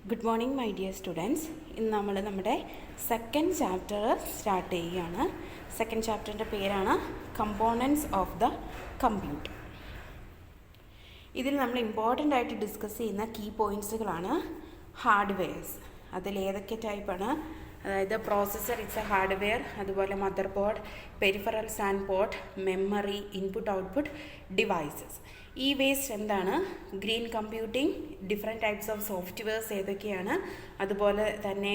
Good morning my dear students. ഇന്ന് നമ്മൾ നമ്മുടെ സെക്കൻഡ് ചാപ്റ്റർ സ്റ്റാർട്ട് ചെയ്യുകയാണ്. സെക്കൻഡ് ചാപ്റ്ററിൻ്റെ പേരാണ് കമ്പോണൻസ് ഓഫ് ദ കമ്പ്യൂട്ടർ. ഇതിൽ നമ്മൾ ഇമ്പോർട്ടൻ്റ് ആയിട്ട് ഡിസ്കസ് ചെയ്യുന്ന കീ പോയിൻറ്റ്സുകളാണ് ഹാർഡ്വെയർസ്. അതിൽ ഏതൊക്കെ ടൈപ്പാണ്? അതായത് പ്രോസസ്സർ ഇറ്റ്സ് എ ഹാർഡ്വെയർ, അതുപോലെ motherboard, peripherals and port, memory, input output devices. ഈ വേസ്റ്റ് എന്താണ്? Green computing, different types of softwares ഏതൊക്കെയാണ്, അതുപോലെ തന്നെ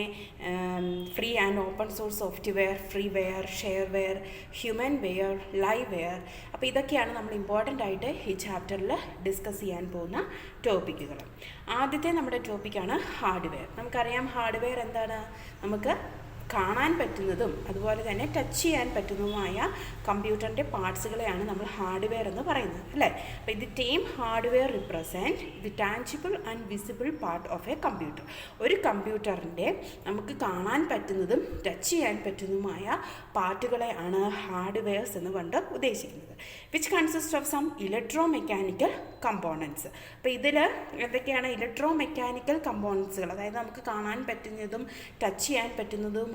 free and open source software, freeware, shareware, humanware, liveware. അപ്പോൾ ഇതൊക്കെയാണ് നമ്മൾ important ആയിട്ട് ഈ ചാപ്റ്ററിൽ ഡിസ്കസ് ചെയ്യാൻ പോകുന്ന ടോപ്പിക്കുകൾ. ആദ്യത്തെ നമ്മുടെ ടോപ്പിക്കാണ് ഹാർഡ്വെയർ. നമുക്കറിയാം ഹാർഡ്വെയർ എന്താണ്? നമുക്ക് കാണാൻ പറ്റുന്നതും അതുപോലെ തന്നെ ടച്ച് ചെയ്യാൻ പറ്റുന്നതുമായ കമ്പ്യൂട്ടറിൻ്റെ പാർട്സുകളെയാണ് നമ്മൾ ഹാർഡ്വെയർ എന്ന് പറയുന്നത്, അല്ലേ? അപ്പോൾ ഇത് term hardware represent the tangible and visible part of a computer. ഒരു കമ്പ്യൂട്ടറിൻ്റെ നമുക്ക് കാണാൻ പറ്റുന്നതും ടച്ച് ചെയ്യാൻ പറ്റുന്നതുമായ പാർട്ടുകളെയാണ് ഹാർഡ്വെയർസ് എന്ന് കൊണ്ട് ഉദ്ദേശിക്കുന്നത്. Which consist of some electromechanical components. അപ്പോൾ ഇതിൽ എന്തൊക്കെയാണ് ഇലക്ട്രോ മെക്കാനിക്കൽ കമ്പോണൻസുകൾ? അതായത് നമുക്ക് കാണാൻ പറ്റുന്നതും ടച്ച് ചെയ്യാൻ പറ്റുന്നതും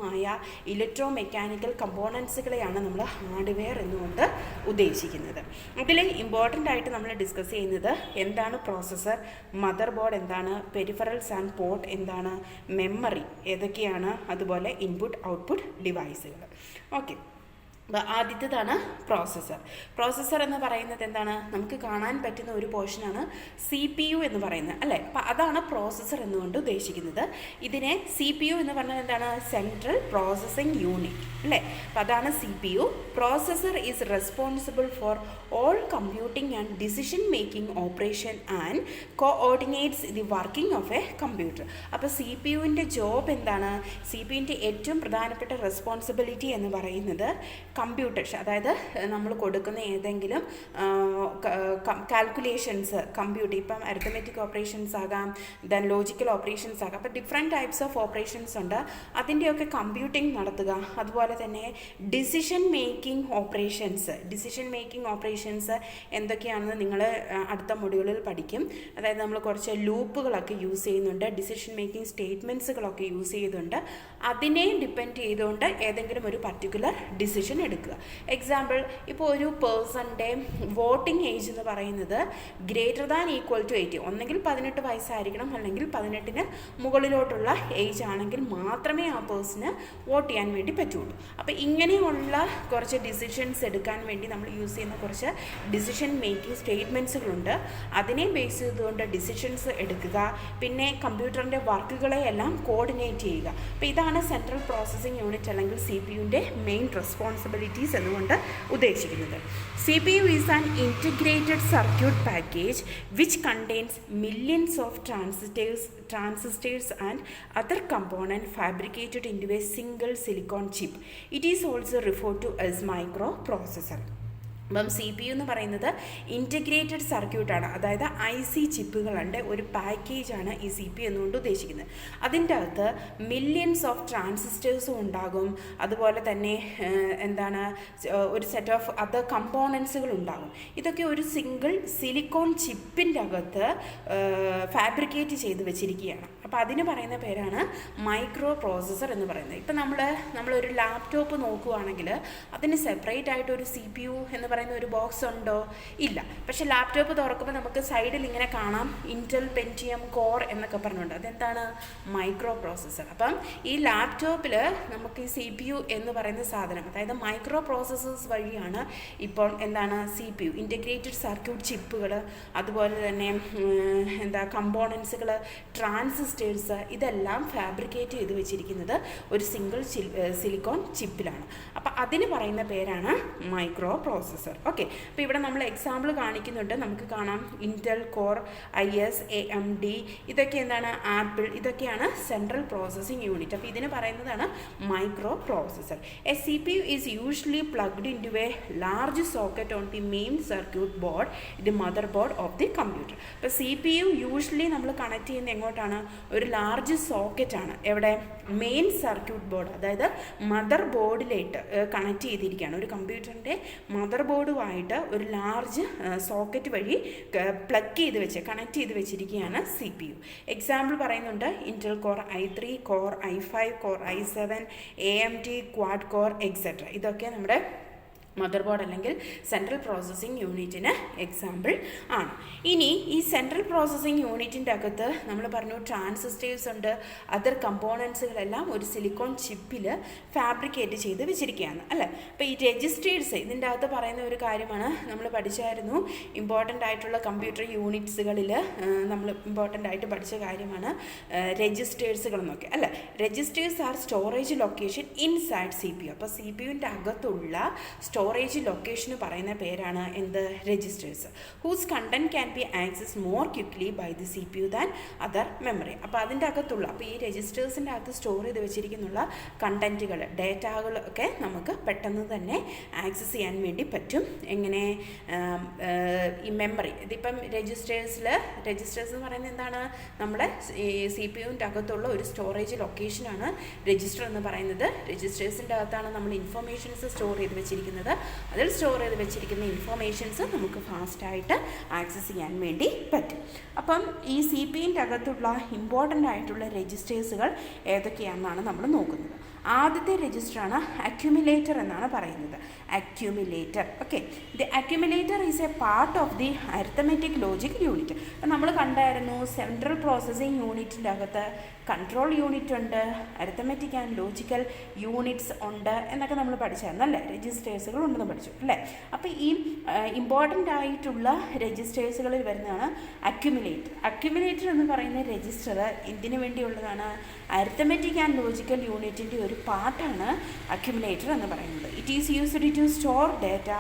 ഇലക്ട്രോ മെക്കാനിക്കൽ കമ്പോണൻസുകളെയാണ് നമ്മൾ ഹാർഡ്വെയർ എന്നുകൊണ്ട് ഉദ്ദേശിക്കുന്നത്. അതിൽ ഇമ്പോർട്ടൻ്റ് ആയിട്ട് നമ്മൾ ഡിസ്കസ് ചെയ്യുന്നത് എന്താണ് പ്രോസസ്സർ, മദർ ബോർഡ് എന്താണ്, പെരിഫറൽസ് ആൻഡ് പോർട്ട് എന്താണ്, മെമ്മറി ഏതൊക്കെയാണ്, അതുപോലെ ഇൻപുട്ട് ഔട്ട്പുട്ട് ഡിവൈസുകൾ. ഓക്കെ, ആദ്യത്തേതാണ് പ്രോസസ്സർ. പ്രോസസ്സർ എന്ന് പറയുന്നത് എന്താണ്? നമുക്ക് കാണാൻ പറ്റുന്ന ഒരു പോർഷനാണ് CPU എന്ന് പറയുന്നത്, അല്ലേ? അപ്പം അതാണ് പ്രോസസ്സർ എന്നുകൊണ്ട് ഉദ്ദേശിക്കുന്നത്. ഇതിനെ CPU എന്ന് പറഞ്ഞാൽ എന്താണ്? സെൻട്രൽ പ്രോസസ്സിംഗ് യൂണിറ്റ്, അല്ലേ? അപ്പം അതാണ് CPU. Processor is responsible for all computing and decision making operation and coordinates the working of a computer. അപ്പോൾ CPUവിൻ്റെ ജോബ് എന്താണ്? CPUവിൻ്റെ ഏറ്റവും പ്രധാനപ്പെട്ട റെസ്പോൺസിബിലിറ്റി എന്ന് പറയുന്നത് കമ്പ്യൂട്ടേഷൻ, അതായത് നമ്മൾ കൊടുക്കുന്ന ഏതെങ്കിലും കാൽക്കുലേഷൻസ് ഇപ്പം അരിത്തമെറ്റിക് ഓപ്പറേഷൻസ് ആകാം, ദെൻ ലോജിക്കൽ ഓപ്പറേഷൻസ് ആകാം. അപ്പോൾ ഡിഫറെൻറ്റ് ടൈപ്സ് ഓഫ് ഓപ്പറേഷൻസ് ഉണ്ട്. അതിൻ്റെയൊക്കെ കമ്പ്യൂട്ടിംഗ് നടത്തുക. അതുപോലെ തന്നെ ഡിസിഷൻ മേക്കിംഗ് ഓപ്പറേഷൻസ് എന്തൊക്കെയാണെന്ന് നിങ്ങൾ അടുത്ത മൊഡ്യൂളിൽ പഠിക്കും. അതായത് നമ്മൾ കുറച്ച് ലൂപ്പുകളൊക്കെ യൂസ് ചെയ്യുന്നുണ്ട്, ഡിസിഷൻ മേക്കിംഗ് സ്റ്റേറ്റ്മെൻറ്റ്സുകളൊക്കെ യൂസ് ചെയ്തുകൊണ്ട് അതിനെ ഡിപ്പെൻഡ് ചെയ്തുകൊണ്ട് ഏതെങ്കിലും ഒരു പർട്ടിക്കുലർ ഡിസിഷൻ എടുക്കുക. എക്സാമ്പിൾ, ഇപ്പോൾ ഒരു പേഴ്സൻ്റെ വോട്ടിംഗ് ഏജ് എന്ന് പറയുന്നത് ഗ്രേറ്റർ ദാൻ ഈക്വൽ ടു 80, ഒന്നെങ്കിൽ 18 വയസ്സായിരിക്കണം, അല്ലെങ്കിൽ 18-ന് മുകളിലോട്ടുള്ള ഏജ് ആണെങ്കിൽ മാത്രമേ ആ പേഴ്സണ് വോട്ട് ചെയ്യാൻ വേണ്ടി പറ്റുള്ളൂ. അപ്പോൾ ഇങ്ങനെയുള്ള കുറച്ച് ഡിസിഷൻസ് എടുക്കാൻ വേണ്ടി നമ്മൾ യൂസ് ചെയ്യുന്ന കുറച്ച് ഡിസിഷൻ മേക്കിംഗ് സ്റ്റേറ്റ്മെൻറ്റ്സുകളുണ്ട്. അതിനെ ബേസ് ചെയ്തുകൊണ്ട് ഡിസിഷൻസ് എടുക്കുക, പിന്നെ കമ്പ്യൂട്ടറിൻ്റെ വർക്കുകളെ എല്ലാം കോർഡിനേറ്റ് ചെയ്യുക. അപ്പോൾ ഇതാണ് സെൻട്രൽ പ്രോസസ്സിംഗ് യൂണിറ്റ് അല്ലെങ്കിൽ CPUവിൻ്റെ മെയിൻ റെസ്പോൺസിബിലിറ്റീസ് എന്നുകൊണ്ട് ഉദ്ദേശിക്കുന്നത്. CPU is an integrated circuit package which contains millions of transistors and other component fabricated into a single silicon chip. It is also referred to as microprocessor. അപ്പം CPU എന്ന് പറയുന്നത് integrated സർക്യൂട്ടാണ്, അതായത് IC ചിപ്പുകളുണ്ട് ഒരു പാക്കേജാണ് ഈ CPU എന്നുകൊണ്ട് ഉദ്ദേശിക്കുന്നത്. അതിൻ്റെ അകത്ത് മില്യൺസ് ഓഫ് ട്രാൻസിസ്റ്റേഴ്സും ഉണ്ടാകും, അതുപോലെ തന്നെ എന്താണ് ഒരു സെറ്റ് ഓഫ് അതർ കമ്പോണൻസുകൾ ഉണ്ടാകും. ഇതൊക്കെ ഒരു സിംഗിൾ സിലിക്കോൺ ചിപ്പിൻ്റെ അകത്ത് ഫാബ്രിക്കേറ്റ് ചെയ്ത് വെച്ചിരിക്കുകയാണ്. അപ്പോൾ അതിന് പറയുന്ന പേരാണ് മൈക്രോ പ്രോസസ്സർ എന്ന് പറയുന്നത്. ഇപ്പം നമ്മളൊരു ലാപ്ടോപ്പ് നോക്കുകയാണെങ്കിൽ അതിന് സെപ്പറേറ്റ് ആയിട്ട് ഒരു CPU എന്ന് പറയുന്ന ഒരു ബോക്സ് ഉണ്ടോ? ഇല്ല. പക്ഷേ ലാപ്ടോപ്പ് തുറക്കുമ്പോൾ നമുക്ക് സൈഡിൽ ഇങ്ങനെ കാണാം ഇൻറ്റൽ പെൻറ്റിയം കോർ എന്നൊക്കെ പറഞ്ഞുകൊണ്ട്. അതെന്താണ്? Micro processor. അപ്പം ഈ ലാപ്ടോപ്പിൽ നമുക്ക് ഈ CPU എന്ന് പറയുന്ന സാധനം, അതായത് മൈക്രോ പ്രോസസ്സേഴ്സ് വഴിയാണ് ഇപ്പോൾ എന്താണ് CPU ഇൻറ്റഗ്രേറ്റഡ് സർക്യൂട്ട് ചിപ്പുകൾ, അതുപോലെ തന്നെ കമ്പോണൻസുകൾ, ട്രാൻസിസ്റ്റേഴ്സ്, ഇതെല്ലാം ഫാബ്രിക്കേറ്റ് ചെയ്ത് വെച്ചിരിക്കുന്നത് ഒരു സിംഗിൾ സിലിക്കോൺ ചിപ്പിലാണ്. അപ്പോൾ അതിന് പറയുന്ന പേരാണ് മൈക്രോ പ്രോസസ്സർ. ഓക്കെ, അപ്പോൾ ഇവിടെ നമ്മൾ എക്സാമ്പിൾ കാണിക്കുന്നുണ്ട്. നമുക്ക് കാണാം ഇൻറ്റൽ കോർ, IS, AMD, ഇതൊക്കെ എന്താണ്? ആപ്പിൾ, ഇതൊക്കെയാണ് സെൻട്രൽ പ്രോസസ്സിംഗ് യൂണിറ്റ്. അപ്പോൾ ഇതിന് പറയുന്നതാണ് microprocessor. A CPU is usually plugged into a large socket on the main circuit board, the motherboard of the computer. അപ്പോൾ CPU usually നമ്മൾ connect ചെയ്യുന്ന എങ്ങോട്ടാണ്? ഒരു ലാർജ് സോക്കറ്റാണ്. എവിടെ? മെയിൻ സർക്യൂട്ട് ബോർഡ്, അതായത് മദർ ബോർഡിലേക്ക് കണക്ട് ചെയ്തിരിക്കുകയാണ്. ഒരു കമ്പ്യൂട്ടറിൻ്റെ മദർ ബോർഡ് ബോർഡുമായിട്ട് ഒരു ലാർജ് സോക്കറ്റ് വഴി പ്ലഗ് ചെയ്ത് വെച്ച് കണക്ട് ചെയ്ത് വെച്ചിരിക്കുകയാണ് CPU. എക്സാമ്പിൾ പറയുന്നുണ്ട് Intel core i3, core i5, core i7, AMD quad core etcetera. ഇതൊക്കെ നമ്മുടെ മദർ ബോർഡ് അല്ലെങ്കിൽ സെൻട്രൽ പ്രോസസ്സിംഗ് യൂണിറ്റിന് എക്സാമ്പിൾ ആണ്. ഇനി ഈ സെൻട്രൽ പ്രോസസ്സിംഗ് യൂണിറ്റിൻ്റെ അകത്ത് നമ്മൾ പറഞ്ഞു ട്രാൻസിസ്റ്റേഴ്സ് ഉണ്ട്, അതർ കമ്പോണൻസുകളെല്ലാം ഒരു സിലിക്കോൺ ചിപ്പിൽ ഫാബ്രിക്കേറ്റ് ചെയ്ത് വെച്ചിരിക്കുകയാണ് അല്ലേ. അപ്പോൾ ഈ രജിസ്റ്റേഴ്സ് ഇതിൻ്റെ അകത്ത് പറയുന്ന ഒരു കാര്യമാണ്, നമ്മൾ പഠിച്ചായിരുന്നു ഇമ്പോർട്ടൻ്റ് ആയിട്ടുള്ള കമ്പ്യൂട്ടർ യൂണിറ്റ്സുകളിൽ നമ്മൾ ഇമ്പോർട്ടൻ്റ് ആയിട്ട് പഠിച്ച കാര്യമാണ് രജിസ്റ്റേഴ്സുകളെന്നൊക്കെ അല്ലേ. Registers are storage location inside CPU. അപ്പോൾ CPUവിൻ്റെ അകത്തുള്ള സ്റ്റോറേജ് ലൊക്കേഷന് പറയുന്ന പേരാണ് എന്ത്, registers. Whose content can be access more quickly by the CPU than other memory. അപ്പോൾ അതിൻ്റെ അകത്തുള്ള, അപ്പോൾ ഈ രജിസ്റ്റേഴ്സിൻ്റെ അകത്ത് സ്റ്റോർ ചെയ്ത് വെച്ചിരിക്കുന്നുള്ള കണ്ടൻറ്റുകൾ, ഡേറ്റകളൊക്കെ നമുക്ക് പെട്ടെന്ന് തന്നെ ആക്സസ് ചെയ്യാൻ വേണ്ടി പറ്റും. എങ്ങനെ, ഈ മെമ്മറി, ഇതിപ്പം രജിസ്റ്റേഴ്സ് എന്ന് പറയുന്നത് എന്താണ്, നമ്മുടെ CPUവിൻ്റെ അകത്തുള്ള ഒരു സ്റ്റോറേജ് ലൊക്കേഷനാണ് രജിസ്റ്റർ എന്ന് പറയുന്നത്. രജിസ്റ്റേഴ്സിൻ്റെ അകത്താണ് നമ്മൾ ഇൻഫർമേഷൻസ് സ്റ്റോർ ചെയ്ത് വെച്ചിരിക്കുന്നത്. അതിൽ സ്റ്റോർ ചെയ്ത് വെച്ചിരിക്കുന്ന ഇൻഫർമേഷൻസ് നമുക്ക് ഫാസ്റ്റായിട്ട് ആക്സസ് ചെയ്യാൻ വേണ്ടി പറ്റും. അപ്പം ഈ CPUവിൻ്റെ അകത്തുള്ള ഇമ്പോർട്ടൻ്റ് ആയിട്ടുള്ള രജിസ്റ്റേഴ്സുകൾ ഏതൊക്കെയാണെന്നാണ് നമ്മൾ നോക്കുന്നത്. ആദ്യത്തെ രജിസ്റ്ററാണ് അക്യുമുലേറ്റർ എന്നാണ് പറയുന്നത്. Accumulator, okay. The accumulator is A part of the arithmetic logic unit. അപ്പം നമ്മൾ കണ്ടായിരുന്നു സെൻട്രൽ പ്രോസസ്സിംഗ് യൂണിറ്റിൻ്റെ അകത്ത് കൺട്രോൾ യൂണിറ്റ് ഉണ്ട്, അരിത്തമെറ്റിക് ആൻഡ് ലോജിക്കൽ യൂണിറ്റ്സ് ഉണ്ട് എന്നൊക്കെ നമ്മൾ പഠിച്ചായിരുന്നു അല്ലേ. രജിസ്റ്റേഴ്സുകൾ ഉണ്ടെന്ന് പഠിച്ചു അല്ലേ. അപ്പോൾ ഈ ഇമ്പോർട്ടൻ്റ് ആയിട്ടുള്ള രജിസ്റ്റേഴ്സുകളിൽ വരുന്നതാണ് അക്യുമുലേറ്റർ. അക്യുമുലേറ്റർ എന്ന് പറയുന്ന രജിസ്റ്റർ എന്തിനു വേണ്ടിയുള്ളതാണ്, അരിത്തമെറ്റിക് ആൻഡ് ലോജിക്കൽ യൂണിറ്റിൻ്റെ ഒരു പാർട്ടാണ് അക്യുമുലേറ്റർ എന്ന് പറയുന്നത്. It is used to store data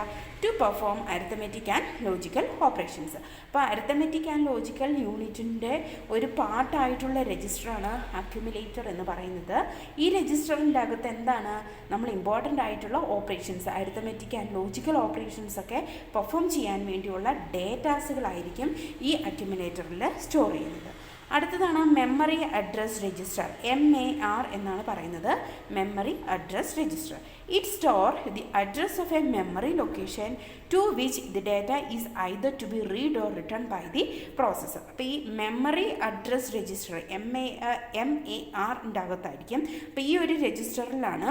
to perform arithmetic and logical operations. അപ്പോൾ അരിത്തമെറ്റിക് ആൻഡ് ലോജിക്കൽ യൂണിറ്റിൻ്റെ ഒരു പാർട്ടായിട്ടുള്ള രജിസ്റ്ററാണ് അക്യുമുലേറ്റർ എന്ന് പറയുന്നത്. ഈ രജിസ്റ്ററിൻ്റെ അകത്ത് എന്താണ്, നമ്മൾ ഇമ്പോർട്ടൻ്റ് ആയിട്ടുള്ള operations, arithmetic and logical operations ഒക്കെ പെർഫോം ചെയ്യാൻ വേണ്ടിയുള്ള ഡേറ്റാസുകളായിരിക്കും ഈ അക്യുമുലേറ്ററിൽ സ്റ്റോർ ചെയ്യുന്നത്. അടുത്തതാണ് മെമ്മറി അഡ്രസ് രജിസ്റ്റർ, MAR എന്നാണ് പറയുന്നത്. Memory address register, it store the address of a memory location to which the data is either to be read or return by the processor. അപ്പോൾ ഈ memory address register MARൻ്റെ അകത്തായിരിക്കും. അപ്പോൾ ഈ ഒരു രജിസ്റ്ററിലാണ്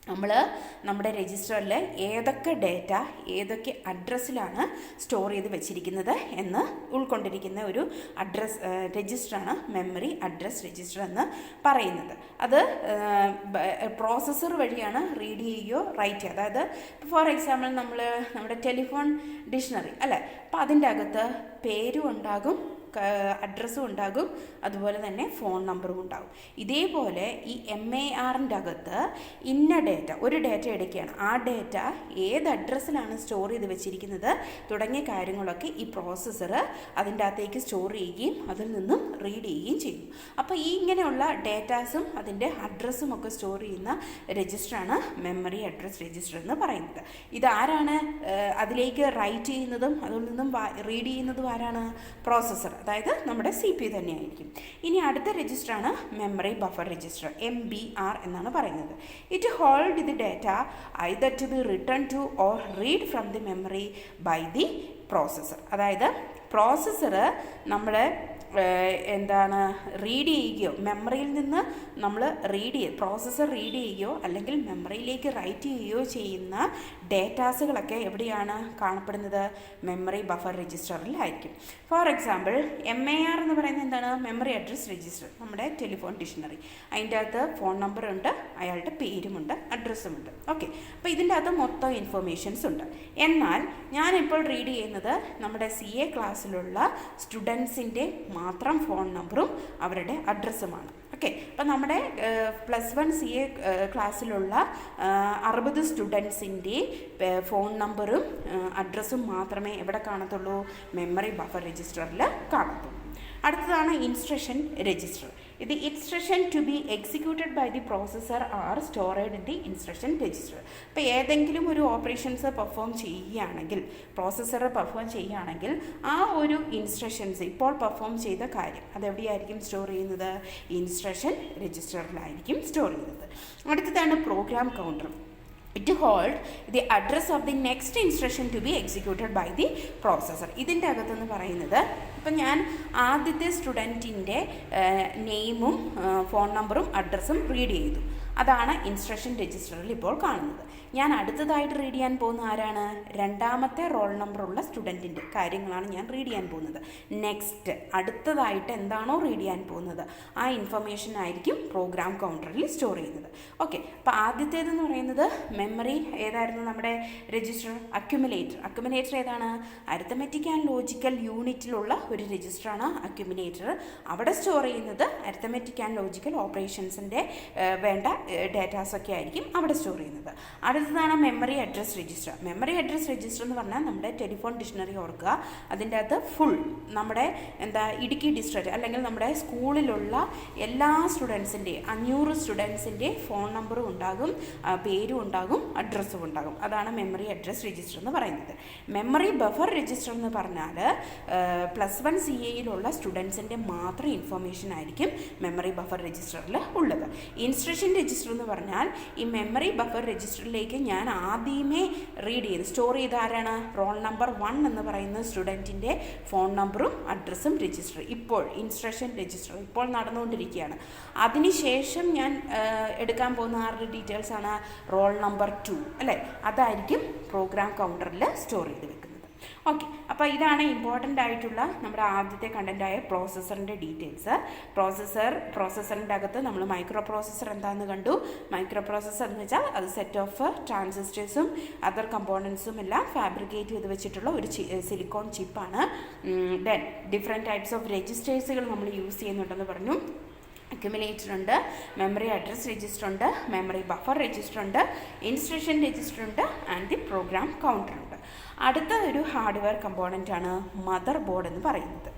നമ്മൾ നമ്മുടെ രജിസ്റ്ററിൽ ഏതൊക്കെ ഡേറ്റ ഏതൊക്കെ അഡ്രസ്സിലാണ് സ്റ്റോർ ചെയ്ത് വെച്ചിരിക്കുന്നത് എന്ന് ഉൾക്കൊണ്ടിരിക്കുന്ന ഒരു രജിസ്റ്ററാണ് മെമ്മറി അഡ്രസ് രജിസ്റ്റർ എന്ന് പറയുന്നത്. അത് പ്രോസസ്സർ വഴിയാണ് റീഡ് ചെയ്യുകയോ റൈറ്റ് ചെയ്യുക. അതായത് ഫോർ എക്സാമ്പിൾ നമ്മുടെ ടെലിഫോൺ ഡിക്ഷണറി അല്ലേ, അപ്പോൾ അതിൻ്റെ അകത്ത് പേരും ഉണ്ടാകും, അഡ്രസ്സും ഉണ്ടാകും, അതുപോലെ തന്നെ ഫോൺ നമ്പറും ഉണ്ടാകും. ഇതേപോലെ ഈ MARൻ്റെ അകത്ത് ഇന്ന ഡേറ്റ, ഒരു ഡേറ്റ എടുക്കുകയാണ്, ആ ഡേറ്റ ഏത് അഡ്രസ്സിലാണ് സ്റ്റോർ ചെയ്ത് വെച്ചിരിക്കുന്നത് തുടങ്ങിയ കാര്യങ്ങളൊക്കെ ഈ പ്രോസസ്സർ അതിൻ്റെ അകത്തേക്ക് സ്റ്റോർ ചെയ്യുകയും അതിൽ നിന്നും റീഡ് ചെയ്യുകയും ചെയ്യും. അപ്പോൾ ഈ ഇങ്ങനെയുള്ള ഡേറ്റാസും അതിൻ്റെ അഡ്രസ്സും ഒക്കെ സ്റ്റോർ ചെയ്യുന്ന രജിസ്റ്ററാണ് മെമ്മറി അഡ്രസ് രജിസ്റ്റർ എന്ന് പറയുന്നത്. ഇതാരാണ് അതിലേക്ക് റൈറ്റ് ചെയ്യുന്നതും അതിൽ നിന്നും റീഡ് ചെയ്യുന്നതും ആരാണ്, പ്രോസസ്സർ, അതായത് നമ്മുടെ CPU തന്നെയായിരിക്കും. ഇനി അടുത്ത രജിസ്റ്ററാണ് മെമ്മറി ബഫർ രജിസ്റ്റർ, MBR എന്നാണ് പറയുന്നത്. It hold the data either to be return to or read from the memory by the processor. അതായത് പ്രോസസ്സർ നമ്മൾ റീഡ് ചെയ്യുകയോ മെമ്മറിയിൽ നിന്ന് നമ്മൾ പ്രോസസ്സർ റീഡ് ചെയ്യുകയോ അല്ലെങ്കിൽ മെമ്മറിയിലേക്ക് റൈറ്റ് ചെയ്യുകയോ ചെയ്യുന്ന ഡേറ്റാസുകളൊക്കെ എവിടെയാണ് കാണപ്പെടുന്നത്, മെമ്മറി ബഫർ രജിസ്റ്ററിലായിരിക്കും. ഫോർ എക്സാമ്പിൾ MAR എന്ന് പറയുന്നത് എന്താണ്, മെമ്മറി അഡ്രസ് രജിസ്റ്റർ, നമ്മുടെ ടെലിഫോൺ ഡിക്ഷണറി. അതിൻ്റെ അകത്ത് ഫോൺ നമ്പറുണ്ട്, അയാളുടെ പേരുമുണ്ട്, അഡ്രസ്സുമുണ്ട്. ഓക്കെ, അപ്പോൾ ഇതിൻ്റെ അകത്ത് മൊത്തം ഇൻഫർമേഷൻസ് ഉണ്ട്. എന്നാൽ ഞാനിപ്പോൾ റീഡ് ചെയ്യുന്നത് നമ്മുടെ CA ക്ലാസ്സിലുള്ള സ്റ്റുഡൻസിൻ്റെ മാത്രം ഫോൺ നമ്പറും അവരുടെ അഡ്രസ്സുമാണ്. ഓക്കെ, അപ്പം നമ്മുടെ +1 CA ക്ലാസ്സിലുള്ള 60 സ്റ്റുഡൻസിൻ്റെ ഫോൺ നമ്പറും അഡ്രസ്സും മാത്രമേ എവിടെ കാണത്തുള്ളൂ, മെമ്മറി ബഫർ രജിസ്റ്ററിൽ കാണത്തുള്ളൂ. അടുത്തതാണ് ഇൻസ്ട്രക്ഷൻ രജിസ്റ്റർ. ഇത് instruction to be executed by the processor are stored in the instruction register. അപ്പോൾ ഏതെങ്കിലും ഒരു ഓപ്പറേഷൻസ് പെർഫോം ചെയ്യുകയാണെങ്കിൽ, പ്രോസസ്സർ പെർഫോം ചെയ്യുകയാണെങ്കിൽ ആ ഒരു ഇൻസ്ട്രക്ഷൻസ് ഇപ്പോൾ പെർഫോം ചെയ്ത കാര്യം അതെവിടെയായിരിക്കും സ്റ്റോർ ചെയ്യുന്നത്, ഇൻസ്ട്രക്ഷൻ രജിസ്റ്ററിലായിരിക്കും സ്റ്റോർ ചെയ്യുന്നത്. അടുത്തതാണ് program counter. It hold the address of the next instruction to be executed by the processor. ഇതിൻ്റെ അകത്തെന്ന് പറയുന്നത് ഇപ്പം ഞാൻ ആദ്യത്തെ സ്റ്റുഡൻറ്റിൻ്റെ നെയിമും ഫോൺ നമ്പറും അഡ്രസ്സും റീഡ് ചെയ്തു. അതാണ് ഇൻസ്ട്രക്ഷൻ രജിസ്റ്ററിൽ ഇപ്പോൾ കാണുന്നത്. ഞാൻ അടുത്തതായിട്ട് റീഡ് ചെയ്യാൻ പോകുന്ന ആരാണ്? രണ്ടാമത്തെ റോൾ നമ്പറുള്ള സ്റ്റുഡൻറ്റിൻ്റെ കാര്യങ്ങളാണ് ഞാൻ റീഡ് ചെയ്യാൻ പോകുന്നത്. നെക്സ്റ്റ് അടുത്തതായിട്ട് എന്താണോ റീഡ് ചെയ്യാൻ പോകുന്നത് ആ ഇൻഫർമേഷൻ ആയിരിക്കും പ്രോഗ്രാം കൗണ്ടറിൽ സ്റ്റോർ ചെയ്യുന്നത്. ഓക്കെ, അപ്പോൾ ആദ്യത്തേതെന്ന് പറയുന്നത് മെമ്മറി ഏതായിരുന്നു? നമ്മുടെ രജിസ്റ്റർ അക്യുമുലേറ്റർ. അക്യുമുലേറ്റർ ഏതാണ്? അരിത്തമെറ്റിക് ആൻഡ് ലോജിക്കൽ യൂണിറ്റിലുള്ള ഒരു രജിസ്റ്ററാണ് അക്യുമുലേറ്റർ. അവിടെ സ്റ്റോർ ചെയ്യുന്നത് അരിത്തമെറ്റിക് ആൻഡ് ലോജിക്കൽ ഓപ്പറേഷൻസിൻ്റെ വേണ്ട ഡേറ്റാസൊക്കെ ആയിരിക്കും അവിടെ സ്റ്റോർ ചെയ്യുന്നത്. അടുത്തതാണ് memory address register. Memory address register എന്ന് പറഞ്ഞാൽ നമ്മുടെ ടെലിഫോൺ ഡിക്ഷണറി ഓർക്കുക. അതിൻ്റെ അകത്ത് ഫുൾ നമ്മുടെ ഇടുക്കി ഡിസ്ട്രിക്റ്റ് അല്ലെങ്കിൽ നമ്മുടെ സ്കൂളിലുള്ള എല്ലാ സ്റ്റുഡൻസിൻ്റെ 500 സ്റ്റുഡൻസിൻ്റെ ഫോൺ നമ്പറും ഉണ്ടാകും, പേരും ഉണ്ടാകും, അഡ്രസ്സും ഉണ്ടാകും. അതാണ് മെമ്മറി അഡ്രസ് രജിസ്റ്റർ എന്ന് പറയുന്നത്. മെമ്മറി ബഫർ രജിസ്റ്റർ എന്ന് പറഞ്ഞാൽ +1 CAയിലുള്ള സ്റ്റുഡൻസിൻ്റെ മാത്രം ഇൻഫർമേഷൻ ആയിരിക്കും മെമ്മറി ബഫർ രജിസ്റ്ററിൽ ഉള്ളത്. ഇൻസ്ട്രക്ഷൻ രജിസ്റ്റർ എന്ന് പറഞ്ഞാൽ ഈ മെമ്മറി ബഫർ രജിസ്റ്ററിലേക്ക് ഞാൻ ആദ്യമേ റീഡ് ചെയ്ത് സ്റ്റോർ ചെയ്ത ആരാണ്? റോൾ നമ്പർ 1 എന്ന് പറയുന്ന സ്റ്റുഡൻറ്റിൻ്റെ ഫോൺ നമ്പറും അഡ്രസ്സും രജിസ്റ്റർ ഇപ്പോൾ ഇൻസ്ട്രക്ഷൻ രജിസ്റ്റർ ഇപ്പോൾ നടന്നുകൊണ്ടിരിക്കുകയാണ്. അതിനുശേഷം ഞാൻ എടുക്കാൻ പോകുന്ന ആരുടെ ഡീറ്റെയിൽസ് ആണ്? റോൾ നമ്പർ 2 അല്ലേ? അതായിരിക്കും പ്രോഗ്രാം കൗണ്ടറിൽ സ്റ്റോർ ചെയ്ത് വെക്കുന്നത്. ഓക്കെ, അപ്പോൾ ഇതാണ് ഇമ്പോർട്ടൻ്റ് ആയിട്ടുള്ള നമ്മുടെ ആദ്യത്തെ കണ്ടൻറ്റായ പ്രോസസ്സറിൻ്റെ ഡീറ്റെയിൽസ്. പ്രോസസ്സറിൻ്റെ അകത്ത് നമ്മൾ മൈക്രോ പ്രോസസ്സർ എന്താണെന്ന് കണ്ടു. മൈക്രോ പ്രോസസ്സർ എന്ന് വെച്ചാൽ അത് സെറ്റ് ഓഫ് ട്രാൻസിസ്റ്റേഴ്സും അതർ കമ്പോണൻസും എല്ലാം ഫാബ്രിക്കേറ്റ് ചെയ്ത് വെച്ചിട്ടുള്ള ഒരു സിലിക്കോൺ ചിപ്പാണ്. ദെൻ ഡിഫറെൻറ്റ് ടൈപ്സ് ഓഫ് രജിസ്റ്റേഴ്സുകൾ നമ്മൾ യൂസ് ചെയ്യുന്നുണ്ടെന്ന് പറഞ്ഞു. അക്യുമുലേറ്റർ ഉണ്ട്, മെമ്മറി അഡ്രസ് രജിസ്റ്റർ ഉണ്ട്, മെമ്മറി ബഫർ രജിസ്റ്റർ ഉണ്ട്, ഇൻസ്ട്രക്ഷൻ രജിസ്റ്റർ ഉണ്ട്, ആൻഡ് ദി പ്രോഗ്രാം കൗണ്ടർ ഉണ്ട്. അടുത്ത ഒരു ഹാർഡ്വെയർ കമ്പോണൻ്റ് ആണ് മദർ ബോർഡ് എന്ന് പറയുന്നത്.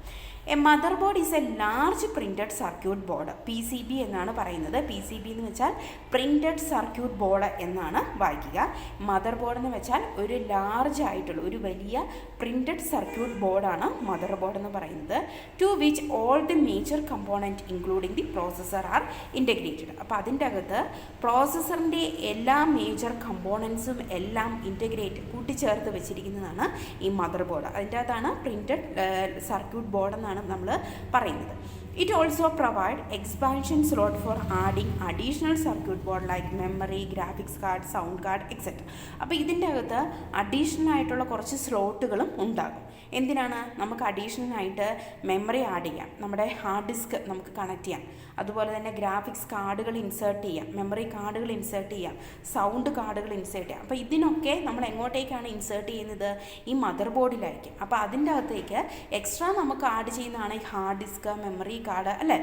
A motherboard is a large printed circuit board. PCB എന്നാണ് പറയുന്നത്. PCB എന്ന് വെച്ചാൽ പ്രിൻറ്റഡ് സർക്യൂട്ട് ബോർഡ് എന്നാണ് വായിക്കുക. മദർ ബോർഡ് എന്ന് വെച്ചാൽ ഒരു ലാർജ് ആയിട്ടുള്ള ഒരു വലിയ പ്രിൻറ്റഡ് സർക്യൂട്ട് ബോർഡാണ് മദർ ബോർഡ് എന്ന് പറയുന്നത്. To which all the major component including the processor are integrated. അപ്പോൾ അതിൻ്റെ അകത്ത് പ്രോസസ്സറിൻ്റെ എല്ലാ മേജർ കമ്പോണൻസും എല്ലാം കൂട്ടിച്ചേർത്ത് വെച്ചിരിക്കുന്നതാണ് ഈ മദർ ബോർഡ്. അതിൻ്റെ അകത്താണ് പ്രിൻറ്റഡ് സർക്യൂട്ട് ബോർഡ് എന്നാണ് നമ്മൾ പറയുന്നത്. It also provide expansion slot for adding additional circuit board like memory, graphics card, sound card, etc. അപ്പോൾ ഇതിൻ്റെ അകത്ത് അഡീഷണൽ ആയിട്ടുള്ള കുറച്ച് സ്ലോട്ടുകളും ഉണ്ടാകും. എന്തിനാണ്? നമുക്ക് അഡീഷണൽ ആയിട്ട് മെമ്മറി ആഡ് ചെയ്യാം, നമ്മുടെ ഹാർഡ് ഡിസ്ക് നമുക്ക് കണക്ട് ചെയ്യാം, അതുപോലെ തന്നെ ഗ്രാഫിക്സ് കാർഡുകൾ ഇൻസേർട്ട് ചെയ്യാം, മെമ്മറി കാർഡുകൾ ഇൻസേർട്ട് ചെയ്യാം, സൗണ്ട് കാർഡുകൾ ഇൻസേർട്ട് ചെയ്യാം. അപ്പോൾ ഇതിനൊക്കെ നമ്മൾ എങ്ങോട്ടേക്കാണ് ഇൻസേർട്ട് ചെയ്യുന്നത്? ഈ മദർ ബോർഡിലായിരിക്കും. അപ്പോൾ അതിൻ്റെ അകത്തേക്ക് എക്സ്ട്രാ നമുക്ക് ആഡ് ചെയ്യുന്നതാണ് ഈ ഹാർഡ് ഡിസ്ക്, മെമ്മറി കാർഡ് അല്ലേ,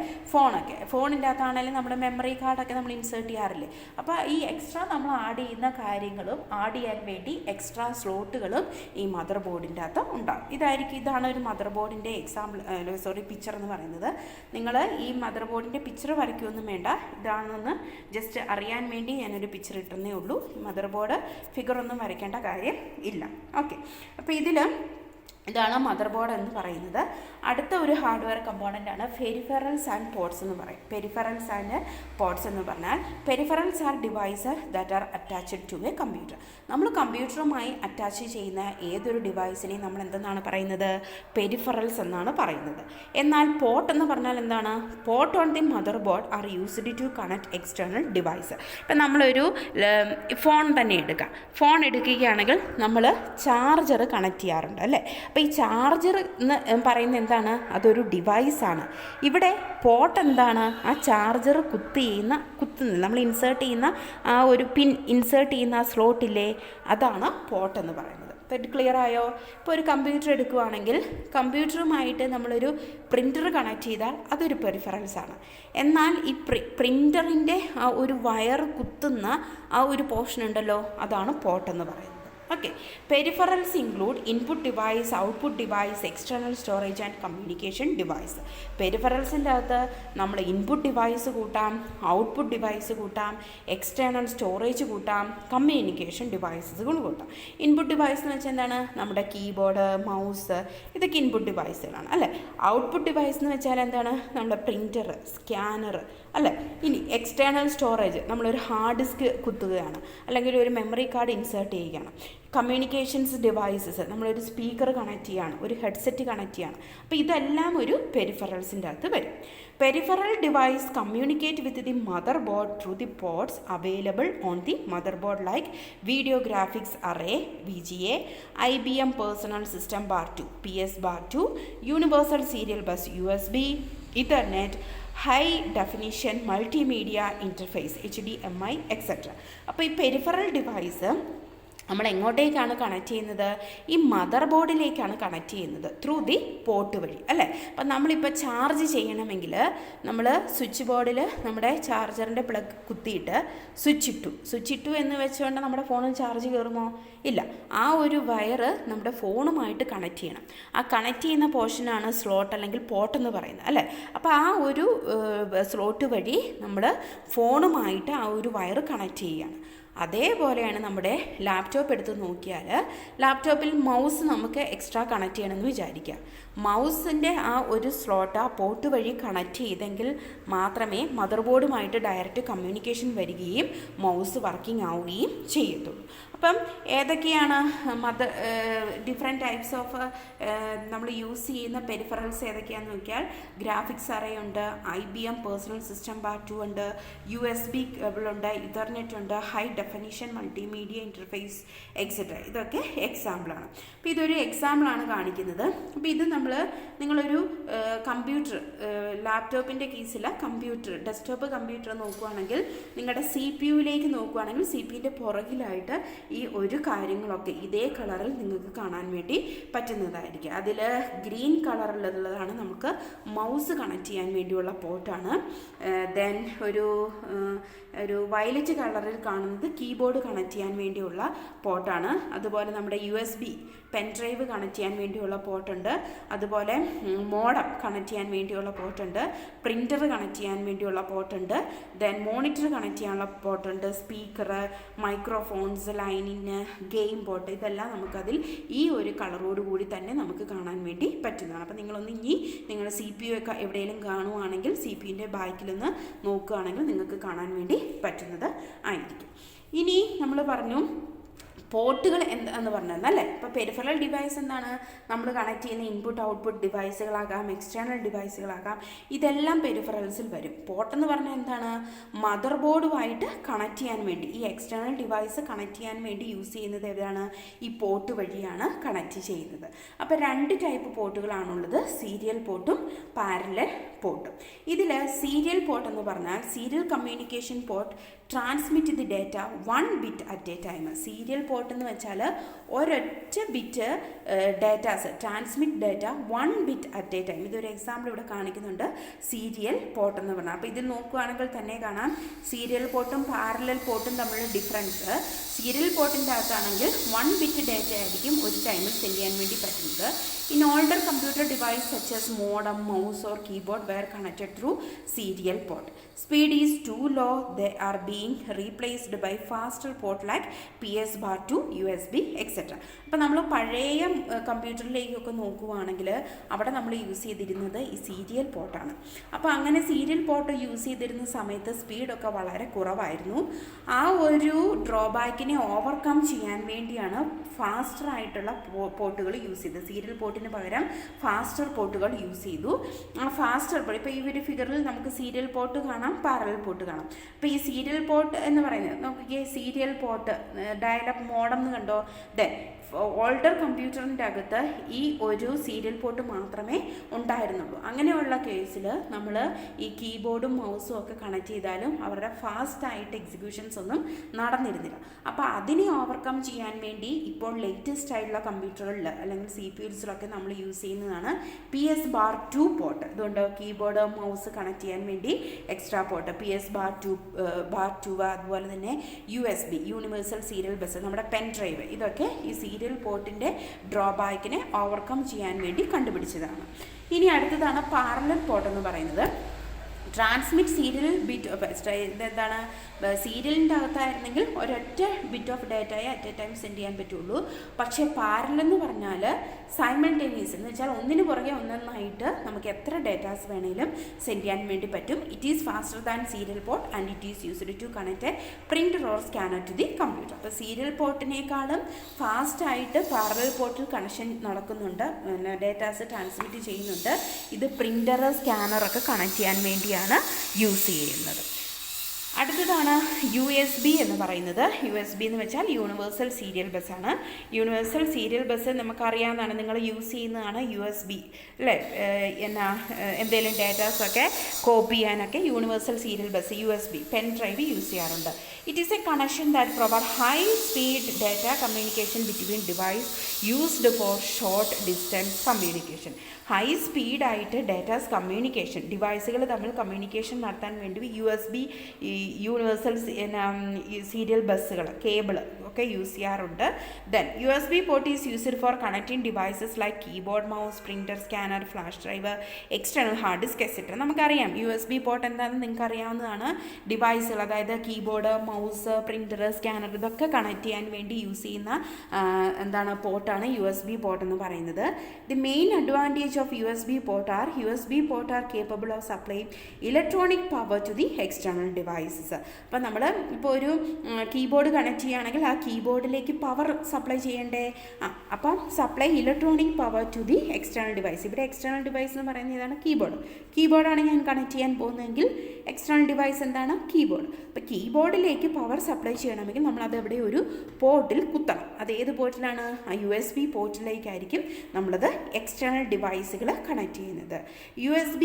ഫോണിൻ്റെ അകത്താണെങ്കിലും നമ്മുടെ മെമ്മറി കാർഡൊക്കെ നമ്മൾ ഇൻസേർട്ട് ചെയ്യാറില്ലേ. അപ്പോൾ ഈ എക്സ്ട്രാ നമ്മൾ ആഡ് ചെയ്യുന്ന കാര്യങ്ങളും ആഡ് ചെയ്യാൻ വേണ്ടി എക്സ്ട്രാ സ്ലോട്ടുകളും ഈ മദർ ബോർഡിൻ്റെ അകത്ത് ഉണ്ടാകും. ഇതാണ് ഒരു മദർ ബോർഡിൻ്റെ പിക്ചർ എന്ന് പറയുന്നത്. നിങ്ങൾ ഈ മദർ ബോർഡിൻ്റെ പിക്ചർ വരയ്ക്കുകയൊന്നും വേണ്ട, ഇതാണെന്ന് ജസ്റ്റ് അറിയാൻ വേണ്ടി ഞാനൊരു പിക്ചർ ഇട്ടുന്നേ ഉള്ളൂ. മദർ ബോർഡ് ഫിഗറൊന്നും വരയ്ക്കേണ്ട കാര്യം ഇല്ല. ഓക്കെ, അപ്പോൾ ഇതാണ് മദർ ബോർഡ് എന്ന് പറയുന്നത്. അടുത്ത ഒരു ഹാർഡ്വെയർ കമ്പോണൻ്റ് ആണ് പെരിഫറൽസ് ആൻഡ് പോർട്സ് എന്ന് പറയും. പെരിഫറൽസ് ആൻഡ് പോർട്സ് എന്ന് പറഞ്ഞാൽ peripherals are device that are attached to a computer. നമ്മൾ കമ്പ്യൂട്ടറുമായി അറ്റാച്ച് ചെയ്യുന്ന ഏതൊരു ഡിവൈസിനെയും നമ്മൾ എന്തെന്നാണ് പറയുന്നത്? പെരിഫറൽസ് എന്നാണ് പറയുന്നത്. എന്നാൽ പോർട്ട് എന്ന് പറഞ്ഞാൽ എന്താണ്? Port on the motherboard are used to connect external device. ഇപ്പം നമ്മളൊരു ഫോൺ തന്നെ എടുക്കാം. ഫോൺ എടുക്കുകയാണെങ്കിൽ നമ്മൾ ചാർജർ കണക്ട് ചെയ്യാറുണ്ട് അല്ലേ. അപ്പോൾ ഈ ചാർജർ എന്ന് പറയുന്നത് എന്താണ്? അതൊരു ഡിവൈസാണ്. ഇവിടെ പോർട്ട് എന്താണ്? ആ ചാർജർ കുത്തുന്നത് നമ്മൾ ഇൻസേർട്ട് ചെയ്യുന്ന ആ ഒരു പിൻ ഇൻസേർട്ട് ചെയ്യുന്ന ആ സ്ലോട്ടില്ലേ, അതാണ് പോർട്ട് എന്ന് പറയുന്നത്. തെറ്റ് ക്ലിയർ ആയോ? ഇപ്പോൾ ഒരു കമ്പ്യൂട്ടർ എടുക്കുകയാണെങ്കിൽ കമ്പ്യൂട്ടറുമായിട്ട് നമ്മളൊരു പ്രിൻ്റർ കണക്ട് ചെയ്താൽ അതൊരു പെരിഫറൽസ് ആണ്. എന്നാൽ ഈ പ്രിൻ്ററിൻ്റെ ആ ഒരു വയർ കുത്തുന്ന ആ ഒരു പോർഷൻ ഉണ്ടല്ലോ, അതാണ് പോർട്ട് എന്ന് പറയുന്നത്. Okay. Peripherals include input device, output device, external storage and communication device. പെരിഫറൽസിൻ്റെ അകത്ത് നമ്മൾ ഇൻപുട്ട് ഡിവൈസ് കൂട്ടാം, ഔട്ട്പുട്ട് ഡിവൈസ് കൂട്ടാം, എക്സ്റ്റേണൽ സ്റ്റോറേജ് കൂട്ടാം, കമ്മ്യൂണിക്കേഷൻ ഡിവൈസസുകൾ കൂട്ടാം. ഇൻപുട്ട് ഡിവൈസ് എന്ന് വെച്ചാൽ എന്താണ്? നമ്മുടെ കീബോർഡ്, മൗസ്, ഇതൊക്കെ ഇൻപുട്ട് ഡിവൈസുകളാണ് അല്ലേ. ഔട്ട്പുട്ട് ഡിവൈസ് എന്ന് വെച്ചാൽ എന്താണ്? നമ്മുടെ പ്രിൻറ്റർ, സ്കാനർ അല്ലേ. ഇനി എക്സ്റ്റേണൽ സ്റ്റോറേജ്, നമ്മളൊരു ഹാർഡ് ഡിസ്ക് കുത്തുകയാണ് അല്ലെങ്കിൽ ഒരു മെമ്മറി കാർഡ് ഇൻസേർട്ട് ചെയ്യുകയാണ്. കമ്മ്യൂണിക്കേഷൻസ് ഡിവൈസസ്, നമ്മളൊരു സ്പീക്കർ കണക്ട് ചെയ്യുകയാണ്, ഒരു ഹെഡ്സെറ്റ് കണക്ട് ചെയ്യുകയാണ്. അപ്പോൾ ഇതെല്ലാം ഒരു പെരിഫറൽസിൻ്റെ അകത്ത് വരും. Peripheral device communicate with the mother board through the ports available on the mother board like video graphics array VGA, IBM personal system bar 2 PS bar 2, universal serial bus USB, Ethernet, high definition multimedia interface HDMI etcetera. അപ്പോൾ ഈ peripheral device നമ്മൾ എങ്ങോട്ടേക്കാണ് connect ചെയ്യുന്നത്? ഈ mother ബോർഡിലേക്കാണ് connect ചെയ്യുന്നത് through the port വഴി അല്ലേ. അപ്പം നമ്മളിപ്പോൾ ചാർജ് ചെയ്യണമെങ്കിൽ നമ്മൾ സ്വിച്ച് ബോർഡിൽ നമ്മുടെ ചാർജറിൻ്റെ പ്ലഗ് കുത്തിയിട്ട് സ്വിച്ച് ഇട്ടു എന്ന് വെച്ചുകൊണ്ട് നമ്മുടെ ഫോണിൽ ചാർജ് കയറുമോ? ഇല്ല. ആ ഒരു വയറ് നമ്മുടെ ഫോണുമായിട്ട് കണക്ട് ചെയ്യണം. ആ കണക്ട് ചെയ്യുന്ന പോർഷനാണ് സ്ലോട്ട് അല്ലെങ്കിൽ പോർട്ട് എന്ന് പറയുന്നത് അല്ലേ. അപ്പോൾ ആ ഒരു സ്ലോട്ട് വഴി നമ്മൾ ഫോണുമായിട്ട് ആ ഒരു വയറ് കണക്ട് ചെയ്യുകയാണ്. അതേപോലെയാണ് നമ്മുടെ ലാപ്ടോപ്പ് എടുത്ത് നോക്കിയാൽ ലാപ്ടോപ്പിൽ മൗസ് നമുക്ക് എക്സ്ട്രാ കണക്ട് ചെയ്യണമെന്ന് വിചാരിക്കുക. മൗസിൻ്റെ ആ ഒരു സ്ലോട്ട് ആ പോർട്ട് വഴി കണക്ട് ചെയ്തെങ്കിൽ മാത്രമേ മദർ ബോർഡുമായിട്ട് ഡയറക്റ്റ് കമ്മ്യൂണിക്കേഷൻ വരികയും മൗസ് വർക്കിംഗ് ആവുകയും ചെയ്യത്തുള്ളൂ. അപ്പം ഏതൊക്കെയാണ് ഡിഫറെൻറ്റ് ടൈപ്സ് ഓഫ് നമ്മൾ യൂസ് ചെയ്യുന്ന പെരിഫറൽസ് ഏതൊക്കെയാണെന്ന് നോക്കിയാൽ ഗ്രാഫിക്സ് അറേ ഉണ്ട്, IBM പേഴ്സണൽ സിസ്റ്റം ബാർ 2 ഉണ്ട്, USB കേബിൾ ഉണ്ട്, ഇഥർനെറ്റ് ഉണ്ട്, high definition multimedia interface etcetera. ഇതൊക്കെ എക്സാമ്പിളാണ്. അപ്പോൾ ഇതൊരു എക്സാമ്പിളാണ് കാണിക്കുന്നത്. അപ്പോൾ ഇത് നിങ്ങളൊരു കമ്പ്യൂട്ടർ, ലാപ്ടോപ്പിൻ്റെ കേസിൽ കമ്പ്യൂട്ടർ, ഡെസ്ക്ടോപ്പ് കമ്പ്യൂട്ടർ നോക്കുകയാണെങ്കിൽ നിങ്ങളുടെ CPU നോക്കുകയാണെങ്കിൽ CPUൻ്റെ പുറകിലായിട്ട് ഈ ഒരു കാര്യങ്ങളൊക്കെ ഇതേ കളറിൽ നിങ്ങൾക്ക് കാണാൻ വേണ്ടി പറ്റുന്നതായിരിക്കും. അതിൽ ഗ്രീൻ കളറിലുള്ളതാണ് നമുക്ക് മൗസ് കണക്ട് ചെയ്യാൻ വേണ്ടിയുള്ള പോർട്ടാണ്. ദെൻ ഒരു വയലറ്റ് കളറിൽ കാണുന്നത് കീബോർഡ് കണക്ട് ചെയ്യാൻ വേണ്ടിയുള്ള പോർട്ടാണ്. അതുപോലെ നമ്മുടെ USB പെൻഡ്രൈവ് കണക്ട് ചെയ്യാൻ വേണ്ടിയുള്ള പോർട്ടുണ്ട്. അതുപോലെ മോഡം കണക്ട് ചെയ്യാൻ വേണ്ടിയുള്ള പോർട്ടുണ്ട്, പ്രിൻ്റർ കണക്ട് ചെയ്യാൻ വേണ്ടിയുള്ള പോർട്ടുണ്ട്, ദെൻ മോണിറ്റർ കണക്ട് ചെയ്യാനുള്ള പോർട്ടുണ്ട്, സ്പീക്കർ, മൈക്രോഫോൺസ്, ലൈനിന്, ഗെയിം പോർട്ട്, ഇതെല്ലാം നമുക്കതിൽ ഈ ഒരു കളറോട് കൂടി തന്നെ നമുക്ക് കാണാൻ വേണ്ടി പറ്റുന്നതാണ്. അപ്പോൾ നിങ്ങളൊന്ന് നിങ്ങളുടെ CPU ഒക്കെ എവിടെയെങ്കിലും കാണുവാണെങ്കിൽ CPUൻ്റെ ബാക്കിലൊന്ന് നോക്കുകയാണെങ്കിൽ നിങ്ങൾക്ക് കാണാൻ വേണ്ടി പറ്റുന്നത് ആയിരിക്കും. ഇനി നമ്മൾ പറഞ്ഞു പോർട്ടുകൾ എന്താന്ന് പറഞ്ഞത് അല്ലേ. ഇപ്പോൾ പെരിഫറൽ ഡിവൈസ് എന്താണ്? നമ്മൾ കണക്ട് ചെയ്യുന്ന ഇൻപുട്ട് ഔട്ട്പുട്ട് ഡിവൈസുകളാകാം, എക്സ്റ്റേണൽ ഡിവൈസുകളാകാം, ഇതെല്ലാം പെരിഫറൽസിൽ വരും. പോർട്ട് എന്ന് പറഞ്ഞാൽ എന്താണ്? മദർ ബോർഡുമായിട്ട് കണക്ട് ചെയ്യാൻ വേണ്ടി, ഈ എക്സ്റ്റേണൽ ഡിവൈസ് കണക്ട് ചെയ്യാൻ വേണ്ടി യൂസ് ചെയ്യുന്നത് ഏതാണ്? ഈ പോർട്ട് വഴിയാണ് കണക്ട് ചെയ്യുന്നത്. അപ്പോൾ 2 ടൈപ്പ് പോർട്ടുകളാണുള്ളത്, സീരിയൽ പോർട്ടും പാരലൽ പോർട്ടും. ഇതിൽ സീരിയൽ പോർട്ട് എന്ന് പറഞ്ഞാൽ serial communication port transmit the data 1 bit at A time. Serial port എന്ന് വെച്ചാൽ ഒരൊറ്റ bit datas transmit data 1 bit at A time. ഇതൊരു എക്സാമ്പിൾ ഇവിടെ കാണിക്കുന്നുണ്ട്, സീരിയൽ പോർട്ട് എന്ന് പറഞ്ഞാൽ. അപ്പോൾ ഇത് നോക്കുകയാണെങ്കിൽ തന്നെ കാണാം സീരിയൽ പോർട്ടും പാരലൽ പോർട്ടും തമ്മിലുള്ള ഡിഫറൻസ്. സീരിയൽ പോർട്ടിൻ്റെ അകത്താണെങ്കിൽ 1 bit ഡേറ്റ ആയിരിക്കും ഒരു ടൈമിൽ സെൻഡ് ചെയ്യാൻ വേണ്ടി പറ്റുന്നത്. In older computer device such as modem, mouse or keyboard were connected through serial port. Speed is too low, they are being replaced by faster port like PS bar 2, USB, etc. അപ്പോൾ നമ്മൾ പഴയ കമ്പ്യൂട്ടറിലേക്കൊക്കെ നോക്കുകയാണെങ്കിൽ അവിടെ നമ്മൾ use ചെയ്തിരുന്നത് ഈ serial പോർട്ടാണ്. അപ്പോൾ അങ്ങനെ സീരിയൽ പോർട്ട് യൂസ് ചെയ്തിരുന്ന സമയത്ത് സ്പീഡൊക്കെ വളരെ കുറവായിരുന്നു. ആ ഒരു ഡ്രോബാക്കിനെ ഓവർകം ചെയ്യാൻ വേണ്ടിയാണ് ഫാസ്റ്റർ ആയിട്ടുള്ള പോർട്ടുകൾ യൂസ് ചെയ്തത്. സീരിയൽ പോർട്ടിന് പകരം ഫാസ്റ്റർ പോർട്ടുകൾ യൂസ് ചെയ്തു. ആ ഫാസ്റ്റർ പോർട്ട്, ഇപ്പോൾ ഈ ഒരു ഫിഗറിൽ നമുക്ക് സീരിയൽ പോർട്ട് കാണാം, പാരലൽ പോർട്ട് കാണാം. അപ്പോൾ ഈ സീരിയൽ പോർട്ട് എന്ന് പറയുന്നത് നോക്കിക്കേ, സീരിയൽ പോർട്ട് ഡയലപ്പ് മോഡം എന്ന് കണ്ടോ, ദെൻ ഓൾഡർ കമ്പ്യൂട്ടറിൻ്റെ അകത്ത് ഈ ഒരു സീരിയൽ പോർട്ട് മാത്രമേ ഉണ്ടായിരുന്നുള്ളൂ. അങ്ങനെയുള്ള കേസിൽ നമ്മൾ ഈ കീബോർഡും മൗസും ഒക്കെ കണക്ട് ചെയ്താലും അവരുടെ ഫാസ്റ്റായിട്ട് എക്സിക്യൂഷൻസ് ഒന്നും നടന്നിരുന്നില്ല. അപ്പോൾ അതിനെ ഓവർകം ചെയ്യാൻ വേണ്ടി ഇപ്പോൾ ലേറ്റസ്റ്റ് ആയിട്ടുള്ള കമ്പ്യൂട്ടറുകളിൽ അല്ലെങ്കിൽ CPUസിലൊക്കെ നമ്മൾ യൂസ് ചെയ്യുന്നതാണ് PS-2 പോർട്ട്. അതുകൊണ്ട് കീബോർഡ് മൗസ് കണക്ട് ചെയ്യാൻ വേണ്ടി എക്സ്ട്രാ പോർട്ട് PS-2 അതുപോലെ തന്നെ USB യൂണിവേഴ്സൽ സീരിയൽ ബസ്, നമ്മുടെ പെൻ ഡ്രൈവ്, ഇതൊക്കെ ഈ സീരിയൽ പോർട്ടിൻ്റെ ഡ്രോബാക്കിനെ ഓവർകം ചെയ്യാൻ വേണ്ടി കണ്ടുപിടിച്ചതാണ്. ഇനി അടുത്തതാണ് പാരലൽ പോർട്ട് എന്ന് പറയുന്നത്. ട്രാൻസ്മിറ്റ് സീരിയൽ ബിറ്റ് എന്താണ്, സീരിയലിൻ്റെ അകത്തായിരുന്നെങ്കിൽ ഒരൊറ്റ ബിറ്റ് ഓഫ് ഡാറ്റയെ അറ്റ് എ ടൈം സെൻഡ് ചെയ്യാൻ പറ്റുള്ളൂ. പക്ഷേ പാരലൽ എന്ന് പറഞ്ഞാൽ സൈമൾട്ടേനിയസ് എന്ന് വെച്ചാൽ ഒന്നിനു പുറകെ ഒന്നൊന്നായിട്ട് നമുക്ക് എത്ര ഡേറ്റാസ് വേണമെങ്കിലും സെൻഡ് ചെയ്യാൻ വേണ്ടി പറ്റും. It is faster than serial port and it is used to connect a printer or scanner to the computer. അപ്പോൾ സീരിയൽ പോർട്ടിനേക്കാളും ഫാസ്റ്റായിട്ട് പാരലൽ പോർട്ടിൽ കണക്ഷൻ നടക്കുന്നുണ്ട്, ഡേറ്റാസ് ട്രാൻസ്മിറ്റ് ചെയ്യുന്നുണ്ട്. ഇത് പ്രിൻറ്റർ സ്കാനറൊക്കെ കണക്ട് ചെയ്യാൻ വേണ്ടിയാണ് യൂസ് ചെയ്യുന്നത്. അടുത്തതാണ് USB എന്ന് പറയുന്നത്. USB എന്ന് വെച്ചാൽ യൂണിവേഴ്സൽ സീരിയൽ ബസ്സാണ്. യൂണിവേഴ്സൽ സീരിയൽ ബസ് നമുക്കറിയാവുന്നതാണ്, നിങ്ങൾ യൂസ് ചെയ്യുന്നതാണ് USB അല്ലേ, എന്തെങ്കിലും ഡേറ്റാസൊക്കെ കോപ്പി ചെയ്യാനൊക്കെ universal serial bus USB pen drive use ചെയ്യാറുണ്ട്. It is a connection that provide high speed data communication between device used for short distance communication. High സ്പീഡായിട്ട് datas communication, ഡിവൈസുകൾ തമ്മിൽ കമ്മ്യൂണിക്കേഷൻ നടത്താൻ വേണ്ടി USB യൂണിവേഴ്സൽ സീരിയൽ ബസ്സുകൾ, cable ഒക്കെ use ചെയ്യാറുണ്ട്. Then USB port is used for connecting devices like keyboard, mouse, printer, scanner, flash drive, external hard disk etcetera. നമുക്കറിയാം USB port എന്താണെന്ന് നിങ്ങൾക്ക് അറിയാവുന്നതാണ്. ഡിവൈസുകൾ, അതായത് കീബോർഡ്, മൗസ്, പ്രിൻറ്റർ, സ്കാനർ, ഇതൊക്കെ കണക്ട് ചെയ്യാൻ വേണ്ടി യൂസ് ചെയ്യുന്ന പോർട്ടാണ് USB പോർട്ട് എന്ന് പറയുന്നത്. The main advantage of USB port are capable of supplying electronic power to the external devices. അപ്പോൾ നമ്മൾ ഇപ്പോൾ ഒരു കീബോർഡ് കണക്ട് ചെയ്യുകയാണെങ്കിൽ ആ കീബോർഡിലേക്ക് പവർ സപ്ലൈ ചെയ്യണ്ടേ, അപ്പം supply electronic power to the external device. ഇവിടെ എക്സ്റ്റേണൽ ഡിവൈസ് എന്ന് പറയുന്നത് ഏതാണ്? കീബോർഡാണ് ഞാൻ കണക്ട് ചെയ്യാൻ പോകുന്നതെങ്കിൽ എക്സ്റ്റേണൽ ഡിവൈസ് എന്താണ്? കീബോർഡ്. അപ്പോൾ കീബോർഡിലേക്ക് പവർ സപ്ലൈ ചെയ്യണമെങ്കിൽ നമ്മളത് എവിടെ ഒരു പോർട്ടിൽ കുത്തണം. അത് ഏത് പോർട്ടിലാണ്? ആ USB പോർട്ടിലേക്കായിരിക്കും നമ്മളത് എക്സ്റ്റേണൽ ഡിവൈസുകൾ കണക്ട് ചെയ്യുന്നത്. USB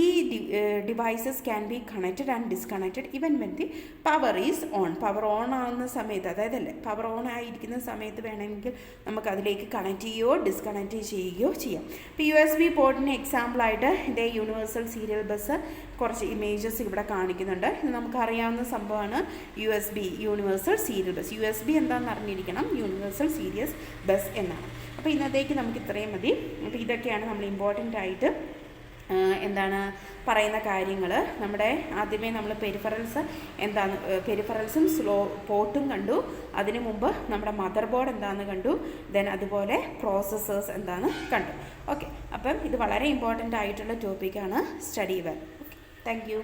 devices can be connected and disconnected even when the power is on. Power on ആവുന്ന സമയത്ത്, അതായത് പവർ ഓൺ ആയിരിക്കുന്ന സമയത്ത് വേണമെങ്കിൽ നമുക്ക് അതിലേക്ക് കണക്ട് ചെയ്യുകയോ ഡിസ്കണക്ട് ചെയ്യുകയോ ചെയ്യാം. ഇപ്പോൾ USB പോർട്ടിന് എക്സാമ്പിളായിട്ട് ഇതേ യൂണിവേഴ്സൽ സീരിയൽ ബസ് കുറച്ച് ഇമേജസ് ഇവിടെ കാണിക്കുന്നുണ്ട്. ഇത് നമുക്കറിയാവുന്ന സംഭവമാണ് USB universal serial bus. USB എന്താണെന്ന് അറിഞ്ഞിരിക്കണം, യൂണിവേഴ്സൽ സീരിയസ് ബസ് എന്നാണ്. അപ്പോൾ ഇന്നത്തേക്ക് നമുക്ക് ഇത്രയും മതി. അപ്പോൾ ഇതൊക്കെയാണ് നമ്മൾ ഇമ്പോർട്ടൻ്റ് ആയിട്ട് പറയുന്ന കാര്യങ്ങൾ. നമ്മുടെ ആദ്യമേ നമ്മൾ പെരിഫറൽസും പോർട്ടും കണ്ടു. അതിനു മുമ്പ് നമ്മുടെ മദർ ബോർഡ് എന്താണെന്ന് കണ്ടു. ദെൻ അതുപോലെ പ്രോസസ്സേഴ്സ് എന്താണെന്ന് കണ്ടു. ഓക്കെ, അപ്പം ഇത് വളരെ ഇമ്പോർട്ടൻ്റ് ആയിട്ടുള്ള ടോപ്പിക്കാണ്. Study well. Okay, thank you.